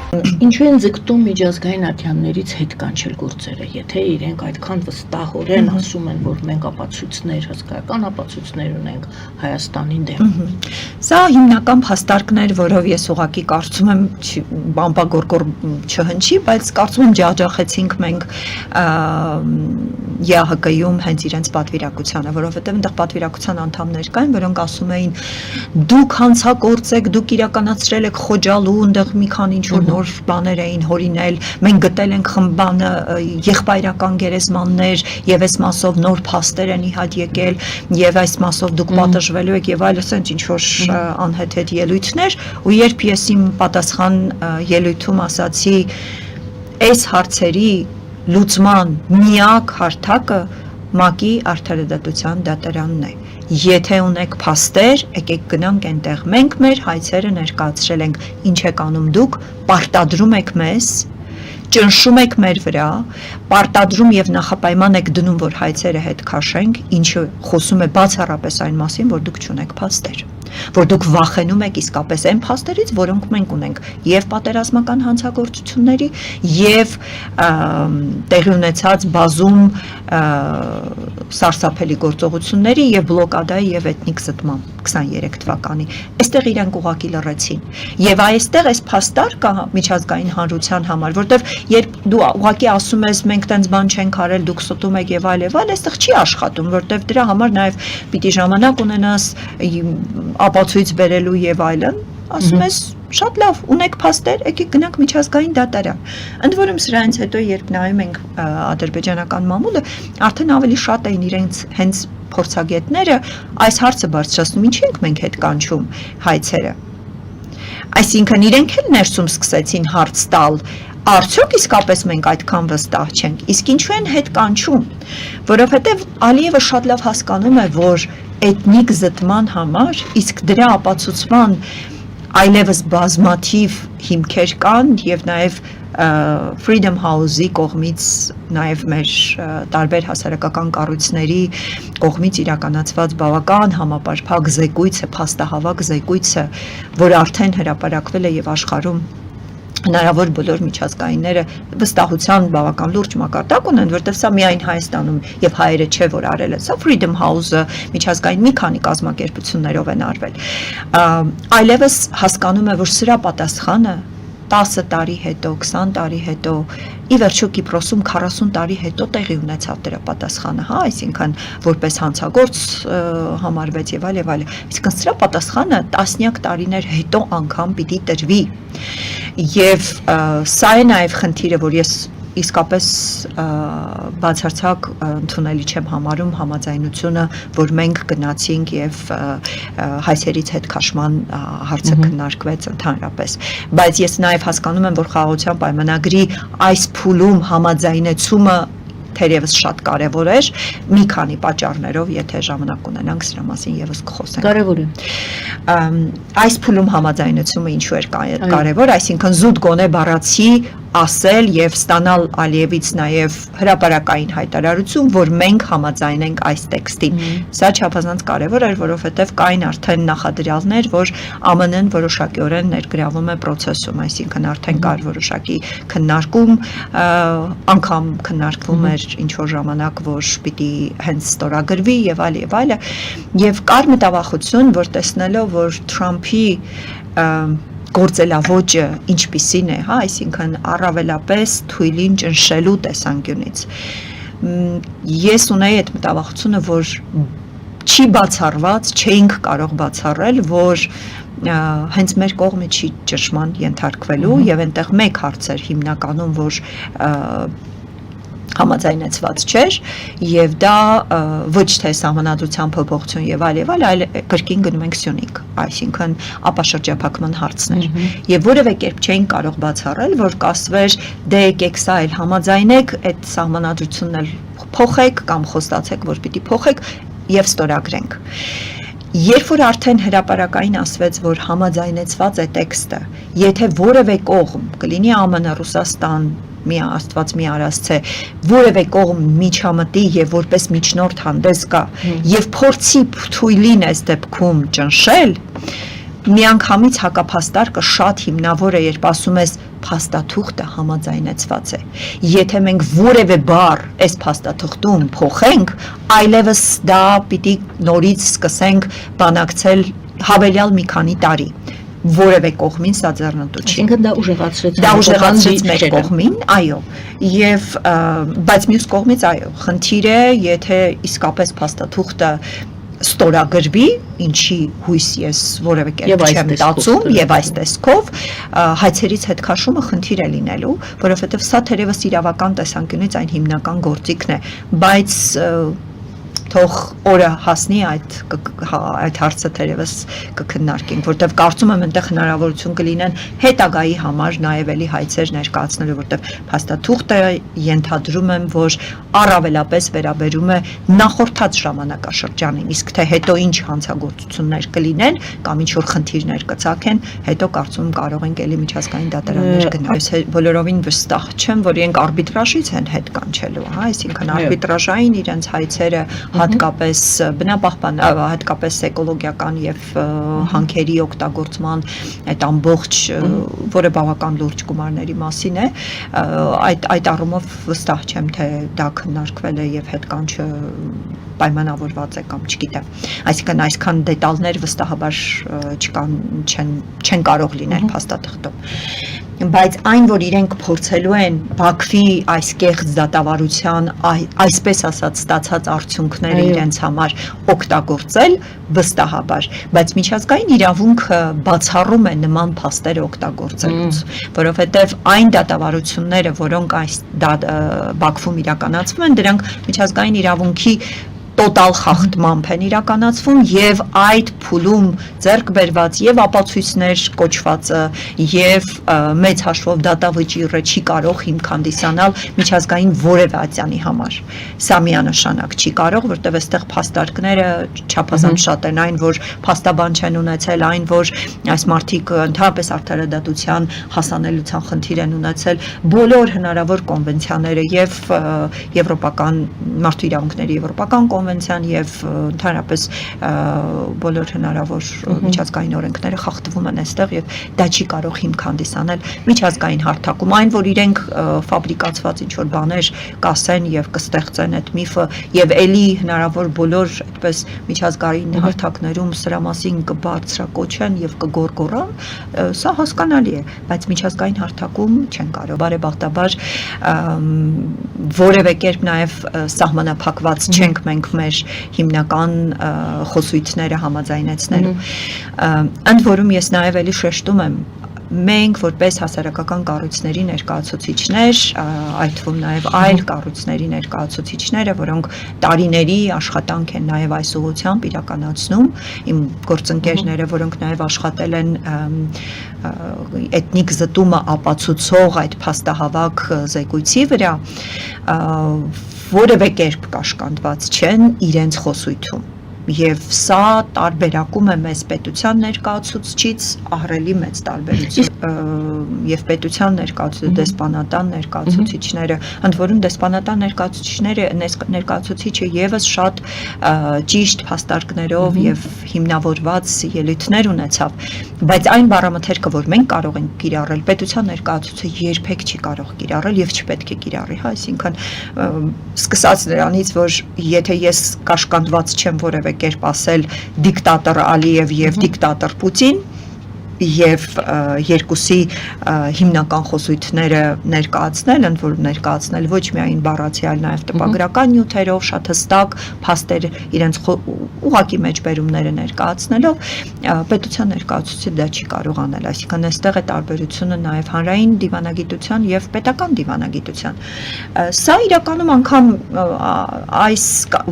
Ինչու են ձգտում միջազգային ատյաններից հետ կանչել գործերը, եթե իրենք այդքան վստահորեն ասում են, որ մենք ապացույցներ, հսկայական ապացույցներ ունենք Հայաստանի դեմ։ Սա հիմնական փաստարկներ, որով ես ուղղակի կարծում եմ բամբագորգոր չհնչի, բայց կարծում եմ ջախջախեցինք մենք ԵԱՀԿ-ում հենց իրենց պատվիրակությանը, որովհետև այնտեղ պատվիրակության անդամներ կային, որոնք ասում էին դուք հանցագործ եք, դուք իրականացրել եք խոջալու, այնտեղ մի քանի ինչ-որ նոր բաներ էին հորինել, մենք գտել ենք խմբանը եղբայրական գերեզմաններ եւ այս մասով նոր փաստեր են իհադ եկել եւ այս մասով դուք պատժվելու եք եւ այլն, ասենց ինչ-որ անհեթեթ ելույթներ, ու երբ ես իմ պատասխան ելույթում ասացի այս հարցերի լուծման միակ հարթակը ՄԱԿ-ի արդարադատության դատարանն է։ Եթե ունեք փաստեր, եկեք գնանք այնտեղ։ Մենք մեր հայցերը ներկայացրել ենք, ինչ եք անում դուք, պարտադրում եք մեզ, ճնշում եք մեր վրա, պարտադրում եւ նախապայման եք դնում, որ հայցերը հետ քաշենք, ինչը խոսում է բացառապես այն մասին, որ դուք չունեք փաստեր, որ դուք վախենում եք իսկապես այն փաստերից, որոնք մենք ունենք եւ պատերազմական հանցագործությունների եւ տեղի ունեցած բազում սարսափելի գործողությունների եւ բլոկադայի եւ էթնիկ զտման 23 թվականի։ Այստեղ իրենք ուղակի լռեցին։ Եվ այստեղ այս փաստարկը միջազգային հանրության համար, որտեվ երբ դու ուղակի ասում ես մենք տենց բան չենք արել, դուք ստում եք եւ այլ, այստեղ չի աշխատում, որտեվ դրա համար նաեւ պիտի ժամանակ ունենաս ապացույց բերելու եւ այլն, ասում ես շատ լավ, ունեք փաստեր, եկեք գնանք միջազգային դատարան։ Ընդ որում սրանից հետո երբ նայում ենք ադրբեջանական մամուլը, արդեն ավելի շատ էին իրենց հենց փորձագետները այս հարցը բարձրացնում, ինչի ենք մենք հետ կանչում հայցերը։ Այսինքն իրենք էլ ներսում սկսեցին հարց տալ, արդյոք իսկապես մենք այդքան վստահ չենք, իսկ ինչու են հետ կանչում, որովհետև Ալիևը շատ լավ հասկանում է, որ էթնիկ զտման համար, իսկ դրա ապացուցման այլևս բազմաթիվ հիմքեր կան եւ նաեւ Freedom House-ի կողմից նաեւ մեր տարբեր հասարակական կառույցների կողմից իրականացված բավական համապարփակ զեկույցը, փաստահավաք զեկույցը, որ արդեն հրապարակվել է եւ աշխարհում հնարավոր բոլոր միջազգայինները վստահության բավական լուրջ մակարդակ ունեն, որտեղ սա միայն Հայաստանում եւ հայերը չէ, որ արել է, սա Freedom House-ը միջազգային մի քանի կազմակերպություններով են արվել։ Այլևս հասկանում է, որ սրա պատասխանը 10 տարի հետո, 20 տարի հետո, ի վերջո Կիպրոսում 40 տարի հետո տեղի ունեցավ դրա պատասխանը, հա, այսինքն որպես հանցագործ համարվեց եւ այլ եւ այլ։ Այսինքն սրա պատասխանը տասնյակ տարիներ հետո անգամ պիտի տրվի։ Եվ սա է նաեւ խնդիրը, որ ես իսկապես բացարձակ ընդունելի չեմ համարում համաձայնությունը, որ մենք գնացինք եւ հայցերից հետ քաշման հարցը քննարկվեց ընդհանրապես, բայց ես նաեւ հասկանում եմ, որ խաղաղության պայմանագրի այս փուլում համաձայնեցումը թերևս շատ կարևոր էր, մի քանի պատճառներով, եթե ժամանակ ունենանք սրա մասին եւս կխոսենք։ Կարևոր է։ Այս փուլում համաձայնեցումը ինչու էր կարևոր, այսինքն զուտ գոնե բառացի ասել եւ ստանալ Ալիևից նաեւ հրապարակային հայտարարություն, որ մենք համաձայն ենք այս տեքստին։ Սա չափազանց կարևոր էր, որովհետեւ կային արդեն նախադրյալներ, որ ԱՄՆ-ն որոշակիորեն ներգրավում է process-ում, այսինքն արդեն կար որոշակի քննարկում, անգամ քննարկվում էր ինչ որ ժամանակ, որ պիտի հենց ստորագրվի եւ այլ եւ այլը, եւ կար մտավախություն, որ տեսնելով, որ Թրամփի գործելավոճը ինչպիսին է, հա, այսինքն առավելապես թույլին ճնշելու տեսանկյունից։ Ես ունեի այդ մտավախությունը, որ չի բացառված, չէինք կարող բացառել, որ հենց մեր կողմը չի ճնշման ենթարկվելու եւ այնտեղ մեկ հարց էր հիմնականում, որ համաձայնեցված չէր եւ դա ոչ թե սահմանադրության փոփոխություն եւ այլ կրկին գնում ենք Սյունիք, այսինքն ապաշրջափակման հարցներ եւ որևէ կերպ չէին կարող բացառել, որ կասվեր դե եկեք սա էլ համաձայնեք, այդ սահմանադրությունն էլ փոխեք կամ խոստացեք, որ պիտի փոխեք եւ ստորագրենք։ Երբ որ արդեն հրապարակային ասվեց, որ համաձայնեցված է տեքստը, եթե որևէ կողմ կլինի ԱՄՆ, Ռուսաստան, մի աստված մի արածցե, որևէ կողմ միջամտի եւ որպես միջնորդ հանդես գա եւ փորձի թույլին այս դեպքում ճնշել, միանգամից հակափաստարկը շատ հիմնավոր է, երբ ասում ես փաստաթուղթը համաձայնեցված է։ Եթե մենք որևէ բառ այս փաստաթղթում փոխենք, այլևս դա պիտի նորից սկսենք բանակցել հավելյալ մի քանի տարի։ Որևէ կողմին սա ձեռնտու չի։ Այսինքն դա ուժեղացրեց մեր կողմին, այո, եւ բայց մյուս կողմից այո, խնդիր է, եթե իսկապես փաստաթուղթը ստորագրվի, ինչի հույս ես որևէ կերպ չեմ տածում եւ այս տեսքով հայցերից հետ քաշումը խնդիր է լինելու, որովհետեւ սա թերևս իրավական տեսանկյունից այն հիմնական գործիքն է, բայց թող օրը հասնի այդ հարցը թերևս կքննարկենք, որտեղ կարծում եմ այնտեղ հնարավորություն կլինեն հետագայի համար նաև էլի հայցեր ներկայացնելու, որտեղ փաստաթուղթը ենթադրում եմ, որ առավելապես վերաբերում է նախորդած ժամանակաշրջանին, իսկ թե հետո ինչ հանցագործություններ կլինեն կամ ինչ որ խնդիրներ կծագեն, հետո կարծում կարող ենք էլի միջազգային դատարաններ գնալ։ Ես բոլորովին վստահ չեմ, որ իրենք արբիտրաժից են հետ կանչելու, հա, այսինքն արբիտրաժային իրենց հայցերը հատկապես բնապահպան, հատկապես էկոլոգիական եւ հանքերի օգտագործման այդ ամբողջ, որը բավական լուրջ գումարների մասին է, այդ առումով վստահ չեմ, թե դա քննարկվել է եւ հետկանչը պայմանավորված է կամ չգիտեմ։ Այսինքն այսքան դետալներ վստահաբար չեն կարող լինել փաստաթղթում։ Բայց այն, որ իրենք փորձելու են Բաքվի այս կեղծ դատավարության այսպես ասած ստացած արդյունքները իրենց համար օգտագործել, վստահաբար, բայց միջազգային իրավունքը բացառում է նման փաստերը օգտագործելուց, որովհետև այն դատավարությունները, որոնք այս Բաքվում իրականացվում են, դրանք միջազգային իրավունքի տոտալ խախտմամբ են իրականացվում եւ այդ փուլում ձեռք բերված եւ ապացույցներ կոչվածը եւ մեծ հաշվով դատավճիռը չի կարող հիմք հանդիսանալ միջազգային որևէ ատյանի համար։ Սա միանշանակ չի կարող, որտեղ այստեղ փաստարկները չափազանց շատ են, այն որ փաստաբան չեն ունեցել, այն որ այս մարդիկ ընդհանրապես արդարադատության հասանելիության խնդիր են ունեցել, բոլոր հնարավոր կոնվենցիաները եւ եվրոպական մարդու իրավունքների եվրոպական եւ ընդհանրապես բոլոր հնարավոր միջազգային օրենքները խախտվում են այստեղ եւ դա չի կարող հիմք հանդիսանել միջազգային հարթակում, այն որ իրենք ֆաբրիկացված ինչ որ բաներ կասեն եւ կստեղծեն այդ միֆը եւ ելի հնարավոր բոլոր այդպես միջազգային հարթակներում սրա մասին կբարձրակոչեն եւ կգորգորան, սա հասկանալի է, բայց միջազգային հարթակում չեն կարող բարեբախտաբար որևէ կերպ նաեւ սահմանափակված չենք մենք մեր հիմնական խոսույթները համաձայնեցնելու։ Ընդ որում ես նաև էլի շեշտում եմ, մենք որպես հասարակական կառույցների ներկայացուցիչներ, այդ թվում նաև այլ կառույցների ներկայացուցիչները, որոնք տարիների աշխատանք են նաև այս ուղղությամբ իրականացնում, իմ գործընկերները, որոնք նաև աշխատել են էթնիկ զտումը ապացուցող այդ փաստահավաք զեկույցի վրա, որևէ կերպ կաշկանդված չեն իրենց խոսույթում եւ սա տարբերակում է մեզ պետության ներկայացուցիչից ահռելի մեծ տարբերություն եւ պետության դեսպանատան ներկայացուցիչները, ընդ որում դեսպանատան ներկայացուցիչը եւս շատ ճիշտ փաստարկներով եւ հիմնավորված ելույթներ ունեցավ, բայց այն բառամթերքը, որ մենք կարող ենք կիրառել, պետության ներկայացուցիչը երբեք չի կարող կիրառել եւ չպետք է կիրառի, հա, այսինքն սկսած նրանից, որ եթե ես կաշկանդված չեմ որևէ կերպ ասել դիկտատոր Ալիև եւ դիկտատոր Պուտին եւ երկուսի հիմնական խոսույթները ներկայացնել, ընդ որում ներկայացնել ոչ միայն բառացիալ նաեւ տպագրական նյութերով, շատ հստակ փաստեր իրենց ուղակի մեջբերումները ներկայացնելով, պետության ներկայացուցիչը դա չի կարող անել, այսինքն այստեղ է տարբերությունը նաեւ հանրային դիվանագիտության եւ պետական դիվանագիտության։ Սա իրականում անգամ այս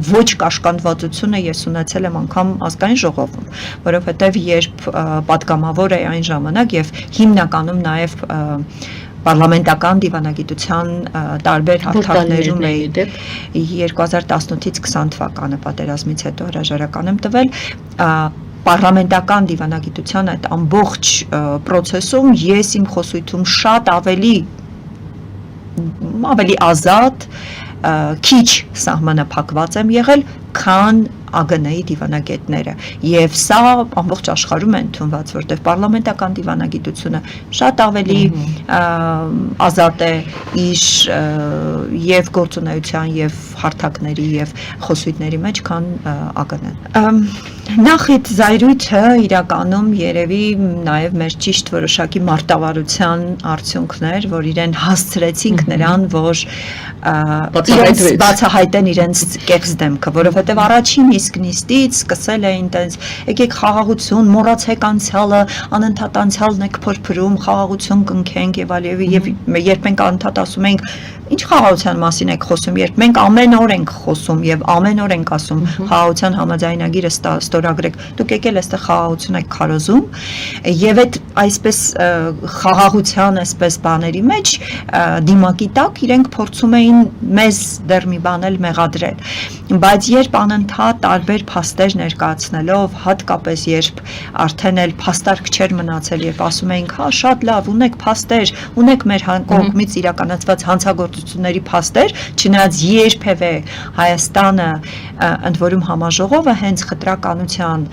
ոչ կաշկանդվածությունը ես ունեցել եմ անգամ ազգային ժողովում, որովհետեւ երբ պատգամավոր այն ժամանակ եւ հիմնականում նաեւ պարլամենտական դիվանագիտության տարբեր հարթակներում էի 2018-ից 20 թվականը պատերազմից հետո հրաժարական եմ տվել պարլամենտական դիվանագիտության այդ ամբողջ process-ում ես իմ խոսույթում շատ ավելի ազատ քիչ սահմանափակված եմ եղել, քան ԱԳՆ-ի դիվանագետները եւ սա ամբողջ աշխարհում է ընդունված, որտեղ պարլամենտական դիվանագիտությունը շատ ավելի ազատ է իր եւ գործունեության եւ հարթակների եւ խոսույթների մեջ, քան ԱԳՆ-ն։ Նախ այդ զայրույթը իրականում երևի նաև մեր ճիշտ որոշակի մարտավարության արդյունքներ, որ իրեն հասցրեցինք նրան, որ բացահայտեն իրենց կեղծ դեմքը, որովհետև առաջին իսկ նիստից սկսել էին տենց եկեք խաղաղություն, մոռացեք անցյալը, անընդհատ անցյալն եք փրփրում, խաղաղություն կնքենք եւ այլ եւ երբ մենք անընդհատ ասում ենք ինչ խաղաղության մասին եք խոսում, երբ մենք ամեն օր ենք խոսում եւ ամեն օր ենք ասում խաղաղության համաձայնագիրը ստորագրեք, դուք եկել այստեղ խաղաղություն եք քարոզում եւ այդ այսպես խաղաղության այսպես բաների մեջ դիմակի տակ իրենք փորձում էին մեզ դեռ մի բան էլ մեղադրել, բայց երբ անընդհատ տարբեր փաստեր ներկայացնելով, հատկապես երբ արդեն էլ փաստարկ չէր մնացել, երբ ասում էինք, հա շատ լավ, ունեք փաստեր, ունեք մեր կողմից իրականացված հանցագործությունների փաստեր, չնայած երբևէ Հայաստանը ընդ որում համաժողովը հենց խտրականության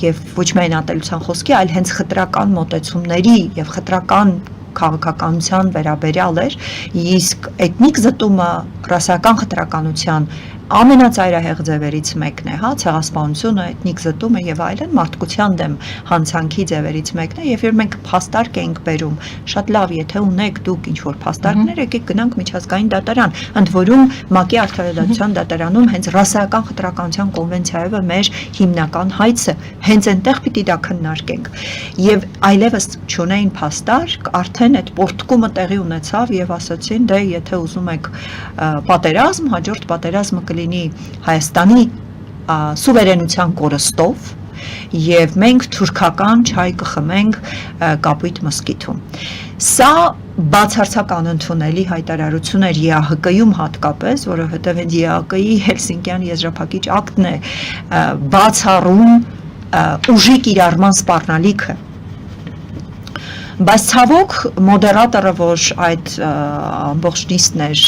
եւ ոչ միայն ատելության խոսքի, այլ հենց խտրական մոտեցումների եւ խտրական քաղաքականության վերաբերյալ էր, իսկ էթնիկ զտումը ռասայական խտրականության ամենածայրահեղ ձևերից մեկն է, հա, ցեղասպանությունը, էթնիկ զտումը եւ այլն մարդկության դեմ հանցանքի ձևերից մեկն է, եւ երբ մենք փաստարկ ենք բերում, շատ լավ, եթե ունեք դուք ինչ որ փաստարկներ, եկեք գնանք միջազգային դատարան, ընդ որում ՄԱԿ-ի արդարադատության դատարանում հենց ռասայական խտրականության կոնվենցիայով մեր հիմնական հայցը, հենց այնտեղ պիտի դա քննարկենք, եւ այլևս չունեին փաստարկ, արդեն այդ պորտկումը տեղի ունեցավ եւ ասացին, դե եթե ուզում եք պատերազմ, հաջորդ պատերազմը կլինի Հայաստանի սուվերենության կորստով եւ մենք թուրքական չայ կխմենք Կապույտ մզկիթում։ Սա բացարձակ անընդունելի հայտարարություն էր ԵԱՀԿ-ում հատկապես, որովհետեւ հենց ԵԱՀԿ-ի Հելսինկյան եզրափակիչ ակտն է բացառում ուժի կիրառման սպառնալիքը։ Բայց ցավոք մոդերատորը, որ այդ ամբողջ նիստն էր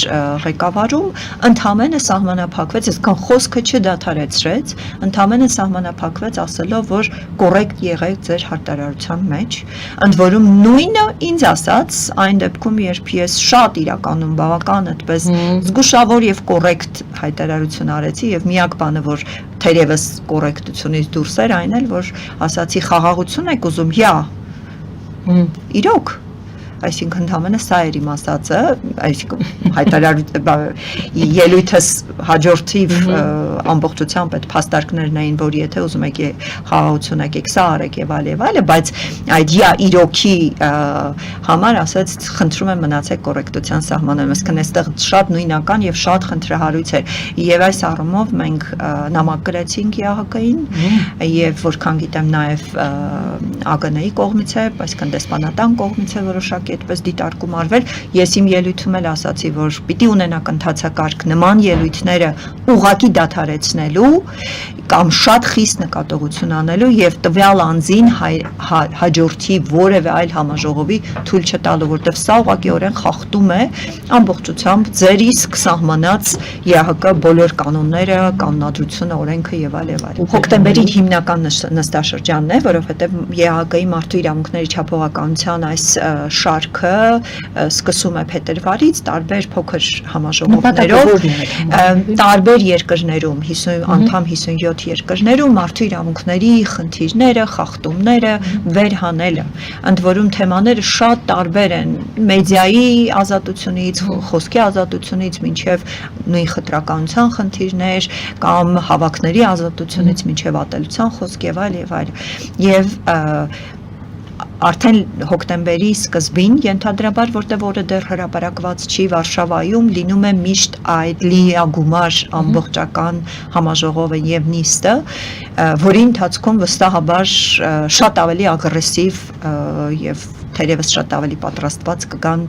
ղեկավարում, ընդհանրապես սահմանափակվեց, այսքան խոսքը չդադարեցրեց, ընդհանրապես սահմանափակվեց ասելով, որ կոռեկտ եղեք ձեր հայտարարության մեջ, ընդ որում նույնը ինձ ասաց, այն դեպքում, երբ ես շատ իրականում բավական այդպես զգուշավոր եւ կոռեկտ հայտարարություն արեցի եւ միակ բանը, որ թերևս կոռեկտությունից դուրս էր, այն էլ, որ ասացի խաղաղություն եք ուզում, իրոք, այսինքն ընդհանրապես սա էր իմ ասածը, այսինքն ելույթս հաջորդիվ ամբողջությամբ այդ փաստարկներն էին, որ եթե ուզում եք խաղաղություն եկեք սա արեք եւ այլ, բայց այդ իրոքի համար ասած խնդրում եմ մնացեք կոռեկտության սահմաններում, այսինքն այստեղ շատ նույնական եւ շատ խնդրահարույց էր եւ այս առումով մենք նամակ գրեցինք ԵԱՀԿ-ին եւ որքան գիտեմ նաեւ ԱԳՆ-ի կողմից է, այսինքն դեսպանատան կողմից է որոշակի այդպես դիտարկում արվել, ես իմ ելույթում էլ ասացի, որ պիտի ունենաք ընթացակարգ նման ելույթները ուղղակի դադարեցնելու կամ շատ խիստ նկատողություն անելու եւ տվյալ անձին հաջորդի որևէ այլ համաժողովի թույլ չտալու, որտեղ սա ուղղակիորեն խախտում է ամբողջությամբ ձեր իսկ սահմանած ԵԱՀԿ բոլոր կանոնները, կանոնադրությունը, օրենքը եւ այլ եւ այլ։ Հոկտեմբերի հիմնական նստաշրջանն է, որովհետեւ ԵԱՀԿ-ի մարդու իրավունքների չափողականության այս շարքը սկսում է փետրվարից տարբեր փոքր համաժողովներով տարբեր երկրներում 50 անդամ 57 երկրներում մարդու իրավունքների խնդիրները, խախտումները վերհանելը, ընդ որում թեմաները շատ տարբեր են մեդիայի ազատությունից, խոսքի ազատությունից մինչև նույն խտրականության խնդիրներ կամ հավաքների ազատությունից մինչև ատելության խոսք եւ այլ եւ արդեն հոկտեմբերի սկզբին ենթադրաբար, որտեղ օրը դեռ հրապարակված չի Վարշավայում, լինում է միշտ այդ լիագումար ամբողջական համաժողովը եւ նիստը, որի ընթացքում վստահաբար շատ ավելի ագրեսիվ եւ թերևս շատ ավելի պատրաստված կգան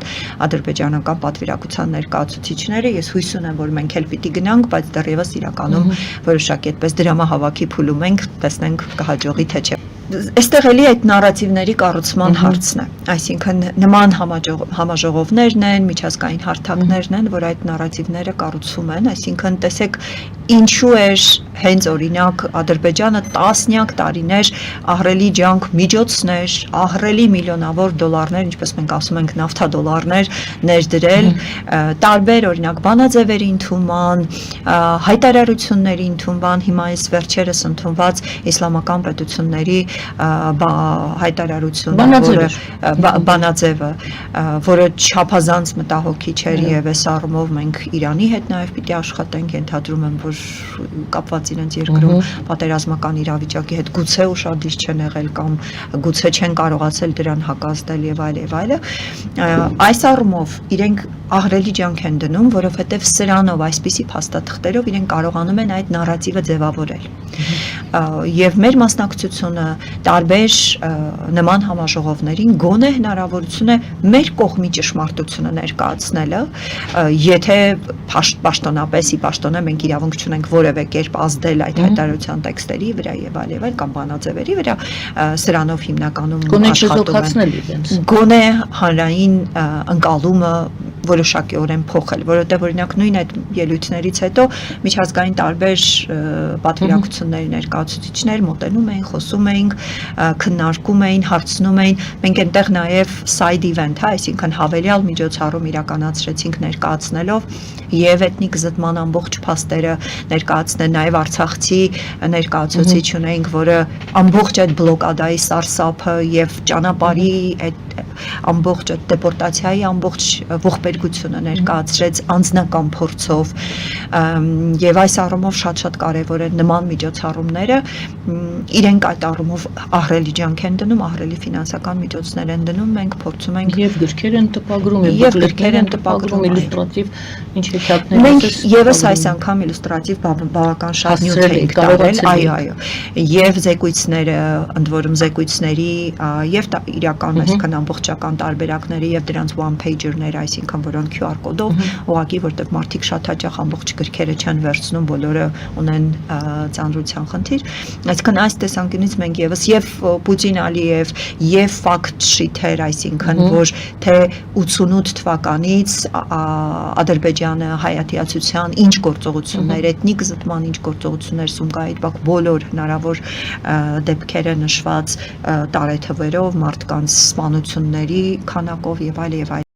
ադրբեջանական պատվիրակության ներկայացուցիչները, ես հույս ունեմ, որ մենք էլ պիտի գնանք, բայց դեռևս իրականում որոշակի այդպես դրամահավաքի փուլում ենք, տեսնենք կհաջողի թե չէ։ Այստեղ էլի այդ նարատիվների կառուցման հարցն է, այսինքն նման համաժողովներն են, միջազգային հարթակներն են, որ այդ նարատիվները կառուցում են, այսինքն տեսեք ինչու էր հենց օրինակ Ադրբեջանը տասնյակ տարիներ ահռելի ջանք միջոցներ, ահռելի միլիոնավոր դոլարներ, ինչպես մենք ասում ենք, նավթադոլարներ ներդրել տարբեր օրինակ բանաձևերի ընդունման, հայտարարությունների ընդունման, հիմա այս վերջերս ընդունված իսլամական պետությունների հայտարարությունը, բանաձևը, որը չափազանց մտահոգիչ էր եւ այս առումով մենք Իրանի հետ նաեւ պիտի աշխատենք, ենթադրում եմ, որ կապված իրենց երկրում պատերազմական իրավիճակի հետ գուցե ուշադիր չեն եղել կամ գուցե չեն կարողացել դրան հակազդել եւ այլը, այս առումով իրենք ահռելի ջանք են դնում, որովհետեւ սրանով այսպիսի փաստաթղթերով իրենք կարողանում են այդ նարատիվը ձևավորել։ Եվ մեր մասնակցությունը տարբեր նման համաժողովներին գոնե հնարավորություն է մեր կողմի ճշմարտությունը ներկայացնելը, եթե պաշտոնապես մենք իրավունք չունենք որևէ կերպ ազդել այդ հայտարարության տեքստերի վրա եւ այլ կամ բանաձևերի վրա, սրանով հիմնականում աշխատում են գոնե հանրային ընկալումը որոշակիորեն փոխել, որովհետև օրինակ նույն այդ ելույթներից հետո միջազգային տարբեր պատվիրակությունների ներկայացուցիչներ մոտենում էին, խոսում էին, քննարկում էին, հարցնում էին, մենք այնտեղ նաև side event, այսինքն հավելյալ միջոցառում իրականացրեցինք ներկայացնելով եւ էթնիկ զտման ամբողջ փաստերը ներկայացնել, նաև Արցախցի ներկայացուցիչ ունեինք, որը ամբողջ այդ բլոկադայի սարսափը եւ ճանապարհի այդ ամբողջ դեպորտացիայի ամբողջ ողբերգությունը ներկայացրեց անձնական փորձով եւ այս առումով շատ կարեւոր է նման միջոցառումները իրենք այդ առումով ահռելի ջանք են դնում, ահռելի ֆինանսական միջոցներ են դնում, մենք փորձում ենք եւ գրքեր են տպագրում եւ գրքեր են տպագրում իլյուստրատիվ ինչ հեքիաթներ մենք եւս այս անգամ իլյուստրատիվ բավական շատ նյութ ենք տարել, այո, եւ զեկույցները, ընդ որում զեկույցների եւ իրական այսքան ամբողջական տարբերակների եւ դրանց one pager-ներ, այսինքն որոնք QR կոդով ուղղակի որտեղ մարդիկ շատ հաճախ ամբողջ գրքերը չեն վերցնում, բոլորը ունեն ծանրության խնդիր, այսինքն այս տեսանկյունից մենք եւս եւ Պուտին Ալիև եւ fact sheet-եր, այսինքն որ թե 88 թվականից Ադրբեջանը հայատյացության ինչ գործողություններ, էթնիկ զտման ինչ գործողություններ Սումգայիթ բակ բոլոր հնարավոր դեպքերը նշված տարեթվերով մարդկանց սպանությունների քանակով եւ այլ